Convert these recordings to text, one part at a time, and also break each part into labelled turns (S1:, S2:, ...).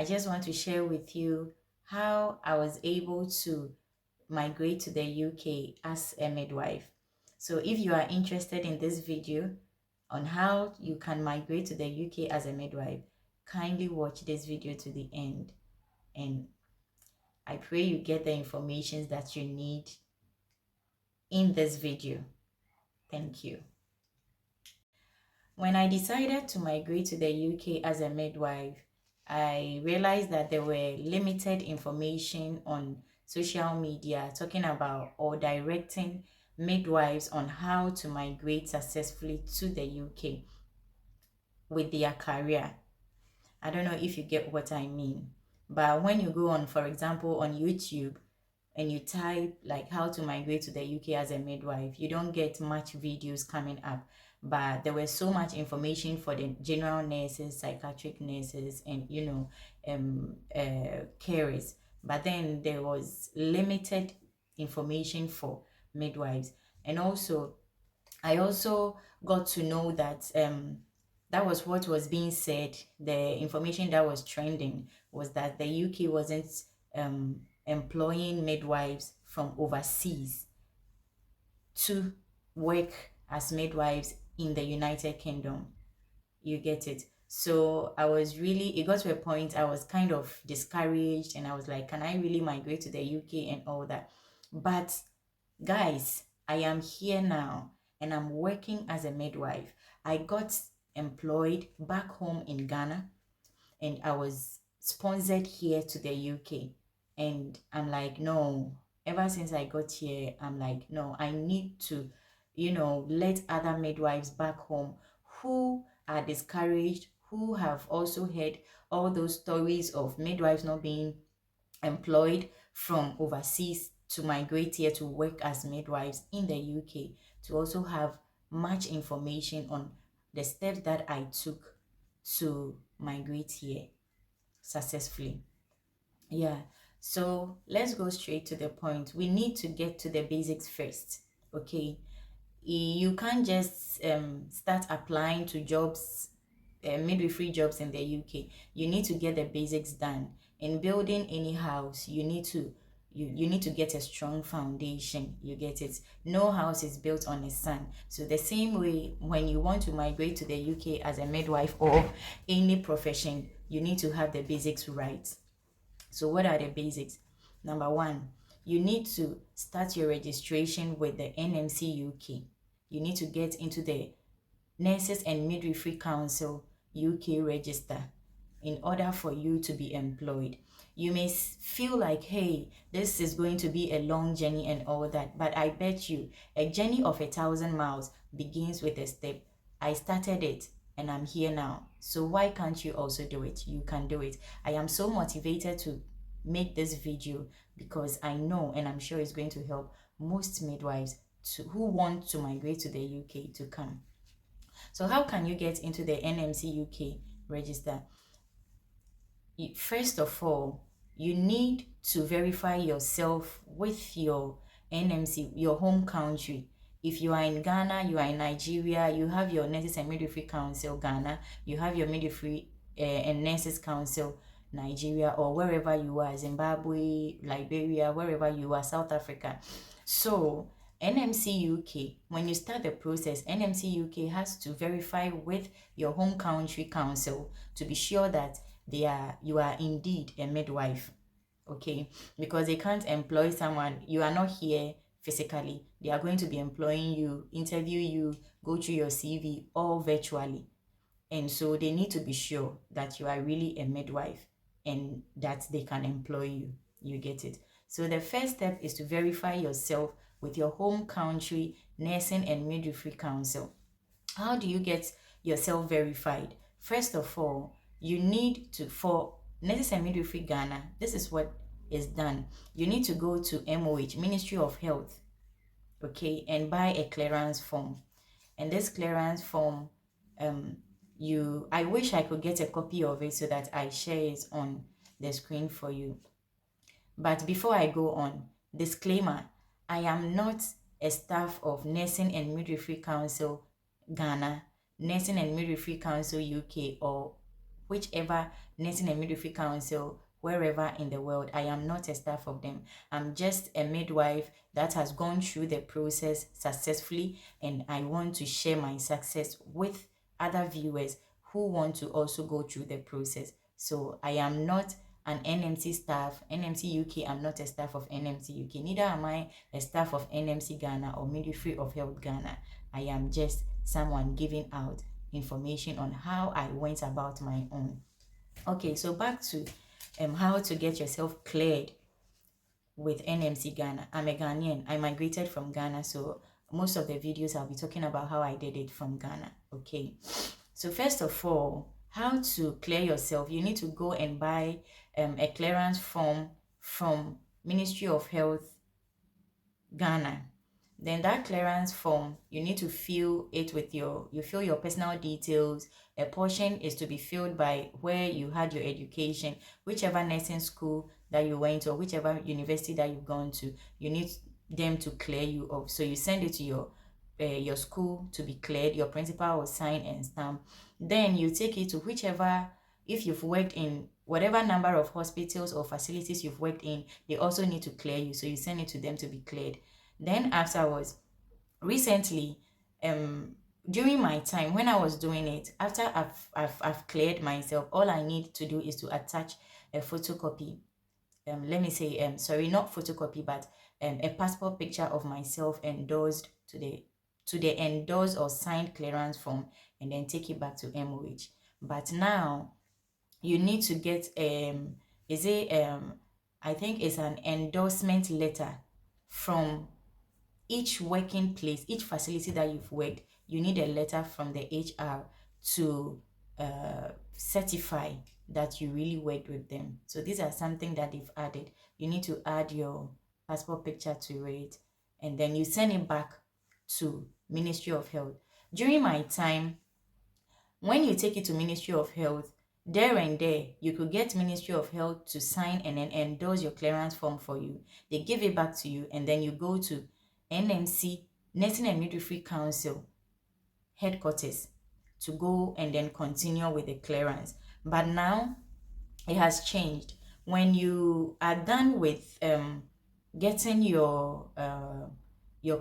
S1: I just want to share with you how I was able to migrate to the UK as a midwife. So if you are interested in this video on how you can migrate to the UK as a midwife, kindly watch this video to the end, and I pray you get the information that you need in this video. Thank you. When I decided to migrate to the UK as a midwife, I realized that there were limited information on social media talking about or directing midwives on how to migrate successfully to the UK with their career. I don't know if you get what I mean, but when you go on, for example, on YouTube, and you type like how to migrate to the UK as a midwife, you don't get much videos coming up. But there was so much information for the general nurses, psychiatric nurses, and carers. But then there was limited information for midwives. And also, I also got to know that that was what was being said. The information that was trending was that the UK wasn't employing midwives from overseas to work as midwives in the United Kingdom. You get it? So it got to a point I was kind of discouraged, and I was like, can I really migrate to the UK and all that? But guys, I am here now and I'm working as a midwife. I got employed back home in Ghana, and I was sponsored here to the UK. And I'm like, no, ever since I got here, I'm like, no, I need to, let other midwives back home who are discouraged, who have also heard all those stories of midwives not being employed from overseas to migrate here to work as midwives in the UK, to also have much information on the steps that I took to migrate here successfully. Yeah, so let's go straight to the point. We need to get to the basics first, okay? You can't just start applying to jobs, midwifery jobs in the UK. You need to get the basics done. In building any house, you need to get a strong foundation. You get it? No house is built on the sand. So the same way, when you want to migrate to the UK as a midwife or any profession, you need to have the basics right. So what are the basics? Number one, you need to start your registration with the NMC UK. You need to get into the Nurses and Midwifery Council UK register in order for you to be employed. You may feel like, hey, this is going to be a long journey and all that, but I bet you a journey of 1,000 miles begins with a step. I started it and I'm here now. So why can't you also do it? You can do it. I am so motivated to make this video because I know and I'm sure it's going to help most midwives who want to migrate to the UK to come. So how can you get into the NMC UK register? First of all, you need to verify yourself with your NMC, your home country. If you are in Ghana, you are in Nigeria, you have your Nurses and Midwifery Council, Ghana, you have your Midwifery and Nurses Council, Nigeria, or wherever you are, Zimbabwe, Liberia, wherever you are, South Africa. So NMC UK, when you start the process, NMC UK has to verify with your home country council to be sure that you are indeed a midwife, okay? Because they can't employ someone, you are not here physically. They are going to be employing you, interview you, go through your CV, all virtually. And so they need to be sure that you are really a midwife and that they can employ you. You get it? So the first step is to verify yourself with your home country Nursing and Midwifery Council. How do you get yourself verified? First of all, you need to, for Nurses and Midwifery Ghana, this is what is done. You need to go to MOH, Ministry of Health, okay, and buy a clearance form. And this clearance form, I wish I could get a copy of it so that I share it on the screen for you. But before I go on, disclaimer, I am not a staff of Nursing and Midwifery Council Ghana, Nursing and Midwifery Council UK, or whichever nursing and midwifery council wherever in the world. I am not a staff of them. I'm just a midwife that has gone through the process successfully, and I want to share my success with other viewers who want to also go through the process. So I am not an NMC staff, NMC UK. I'm not a staff of NMC UK. Neither am I a staff of NMC Ghana or Midwifery of Health Ghana. I am just someone giving out information on how I went about my own. Okay, so back to how to get yourself cleared with NMC Ghana. I'm a Ghanaian. I migrated from Ghana, so most of the videos I'll be talking about how I did it from Ghana. Okay, so first of all, how to clear yourself, you need to go and buy a clearance form from Ministry of Health Ghana. Then that clearance form, you need to fill it with you fill your personal details. A portion is to be filled by where you had your education, whichever nursing school that you went to, or whichever university that you've gone to. You need them to clear you off. So you send it to your school to be cleared. Your principal will sign and stamp. Then you take it to whichever, if you've worked in whatever number of hospitals or facilities you've worked in, they also need to clear you. So you send it to them to be cleared. Then afterwards, recently, during my time when I was doing it, after I've cleared myself, all I need to do is to attach a photocopy. Let me say, sorry, not photocopy, but a passport picture of myself endorsed to the endorsed or signed clearance form, and then take it back to MOH. But now you need to get I think it's an endorsement letter from each working place, each facility that you've worked. You need a letter from the HR to certify that you really worked with them. So these are something that they've added. You need to add your passport picture to it, and then you send it back to Ministry of Health. During my time, when you take it to Ministry of Health, there and there, you could get Ministry of Health to sign and then endorse your clearance form for you. They give it back to you, and then you go to NMC, Nursing and Midwifery Council headquarters to go and then continue with the clearance. But now it has changed. When you are done with getting your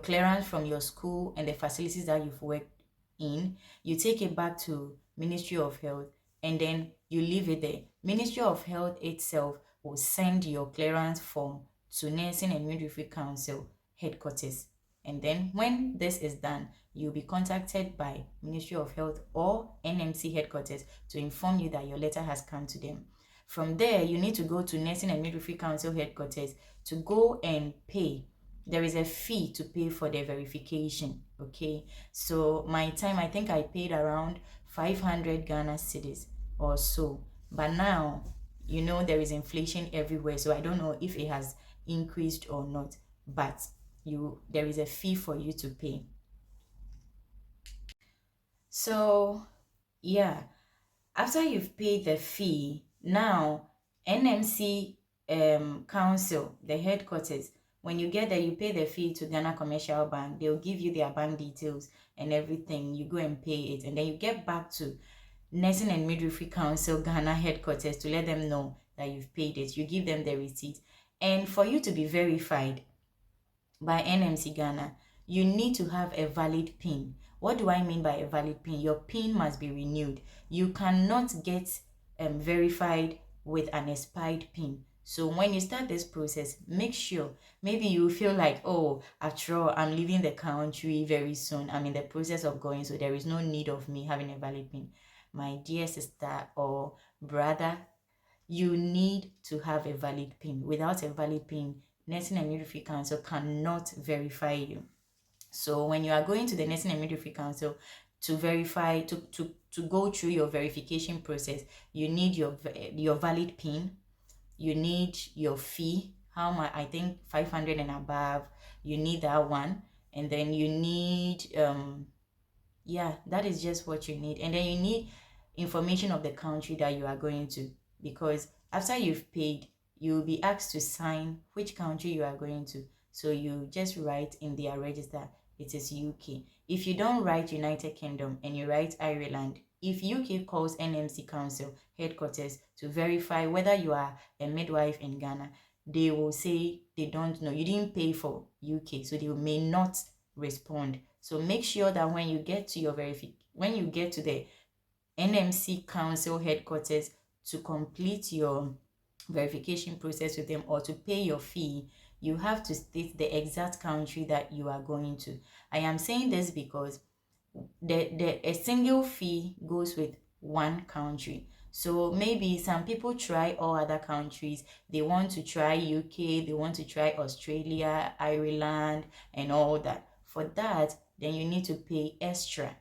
S1: clearance from your school and the facilities that you've worked in, you take it back to Ministry of Health, and then you leave it there. Ministry of Health itself will send your clearance form to Nursing and Midwifery Council headquarters. And then when this is done, you'll be contacted by Ministry of Health or NMC headquarters to inform you that your letter has come to them. From there, you need to go to Nursing and Midwifery Council headquarters to go and pay. There is a fee to pay for the verification. Okay, so my time, I think I paid around 500 Ghana cedis or so. But now, you know, there is inflation everywhere, so I don't know if it has increased or not, but there is a fee for you to pay. So yeah, after you've paid the fee, now NMC council, the headquarters, when you get there, you pay the fee to Ghana Commercial Bank. They'll give you their bank details and everything. You go and pay it, and then you get back to Nursing and Midwifery Council Ghana headquarters to let them know that you've paid it. You give them the receipt, and for you to be verified by NMC Ghana, you need to have a valid PIN. What do I mean by a valid PIN? Your PIN must be renewed. You cannot get verified with an expired PIN. So when you start this process, make sure, maybe you feel like, oh, after all, I'm leaving the country very soon. I'm in the process of going, so there is no need of me having a valid PIN. My dear sister or brother, you need to have a valid PIN. Without a valid PIN, Nursing and Midwifery Council cannot verify you. So when you are going to the Nursing and Midwifery Council to verify, to go through your verification process, you need your valid PIN, you need your fee, how much, I think 500 and above, you need that one, and then you need yeah, that is just what you need. And then you need information of the country that you are going to, because after you've paid, you will be asked to sign which country you are going to. So you just write in their register, it is UK. If you don't write United Kingdom and you write Ireland, if UK calls NMC Council headquarters to verify whether you are a midwife in Ghana, they will say they don't know. You didn't pay for UK, so they may not respond. So make sure that when you get to your when you get to the NMC Council headquarters to complete your verification process with them or to pay your fee, you have to state the exact country that you are going to. I am saying this because a single fee goes with one country. So maybe some people try all other countries. They want to try UK, they want to try Australia, Ireland, and all that. For that, then you need to pay extra.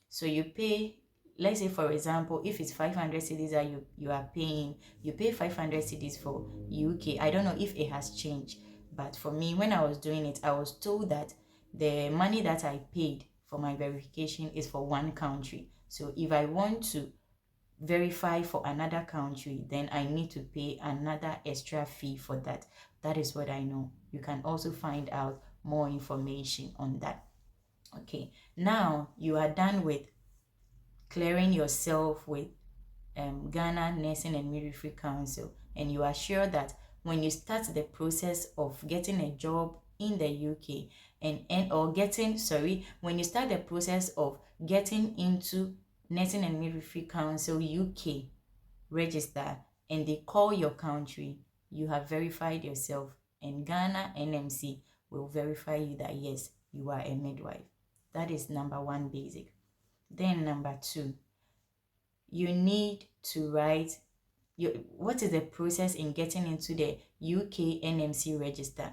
S1: So you pay, let's say for example, if it's 500 cedis that you are paying, you pay 500 cedis for UK. I don't know if it has changed, but for me, when I was doing it, I was told that the money that I paid for my verification is for one country. So if I want to verify for another country, then I need to pay another extra fee for that. That is what I know. You can also find out more information on that. Okay, now you are done with clearing yourself with Ghana Nursing and Midwifery Council, and you are sure that when you start the process of getting a job in the UK when you start the process of getting into Nursing and Midwifery Council UK register and they call your country, you have verified yourself, and Ghana NMC will verify you that yes, you are a midwife. That is number one basic. Then number two, you need to write what is the process in getting into the UK NMC register.